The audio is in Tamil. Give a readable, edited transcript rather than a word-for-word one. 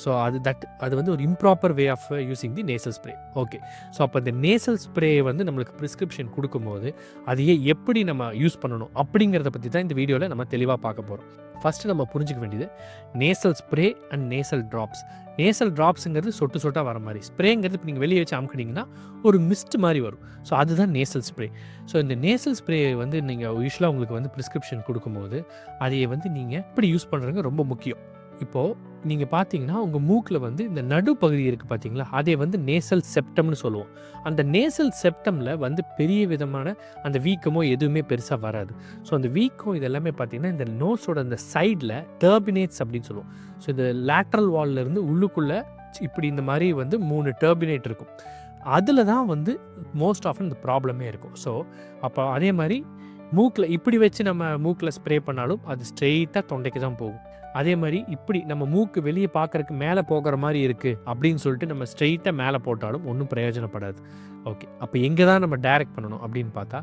ஸோ அது வந்து ஒரு improper way of using the nasal spray. Okay. So அப்போ இந்த நேசல் ஸ்ப்ரே வந்து நம்மளுக்கு ப்ரிஸ்கிரிப்ஷன் கொடுக்கும்போது அதையே எப்படி நம்ம யூஸ் பண்ணணும் அப்படிங்கிறத பற்றி தான் இந்த வீடியோவில் நம்ம தெளிவாக பார்க்க போகிறோம். ஃபஸ்ட்டு நம்ம புரிஞ்சிக்க வேண்டியது nasal spray and nasal drops. Nasal ட்ராப்ஸுங்கிறது சொட்டு சொட்டாக வர மாதிரி, ஸ்ப்ரேங்கிறது இப்போ நீங்கள் வெளியே வச்சு அமுக்குனீங்கன்னா ஒரு மிஸ்ட் மாதிரி வரும். ஸோ அதுதான் நேசல் ஸ்ப்ரே. ஸோ இந்த நேசல் ஸ்ப்ரே வந்து நீங்கள் யூஸ்வலாக உங்களுக்கு வந்து ப்ரிஸ்கிரிப்ஷன் கொடுக்கும்போது அதையை வந்து நீங்கள் எப்படி யூஸ் பண்ணுறதுங்க ரொம்ப முக்கியம். இப்போது நீங்கள் பார்த்தீங்கன்னா உங்கள் மூக்கில் வந்து இந்த நடுப்பகுதி இருக்குது பார்த்தீங்களா, அதை வந்து நேசல் செப்டம்னு சொல்லுவோம். அந்த நேசல் செப்டமில் வந்து பெரிய விதமான அந்த வீக்கமோ எதுவுமே பெருசாக வராது. ஸோ அந்த வீக்கம் இதெல்லாமே பார்த்தீங்கன்னா இந்த நோஸோட அந்த சைடில் டர்பினேட்ஸ் அப்படின்னு சொல்லுவோம். ஸோ இந்த லேட்ரல் வால்லேருந்து உள்ளுக்குள்ளே இப்படி இந்த மாதிரி வந்து 3 டர்பினேட் இருக்கும். அதில் தான் வந்து மோஸ்ட் ஆஃபன் இந்த ப்ராப்ளமே இருக்கும். ஸோ அப்போ அதே மாதிரி மூக்கில் இப்படி வச்சு நம்ம மூக்கில் ஸ்ப்ரே பண்ணாலும் அது ஸ்ட்ரெயிட்டாக தொண்டைக்கு தான் போகும். அதே மாதிரி இப்படி நம்ம மூக்கு வெளியே பார்க்குறக்கு மேலே போகிற மாதிரி இருக்குது அப்படின்னு சொல்லிட்டு நம்ம ஸ்ட்ரெயிட்டாக மேலே போட்டாலும் ஒன்றும் பிரயோஜனப்படாது. ஓகே. அப்போ எங்கே தான் நம்ம டைரக்ட் பண்ணணும் அப்படின்னு பார்த்தா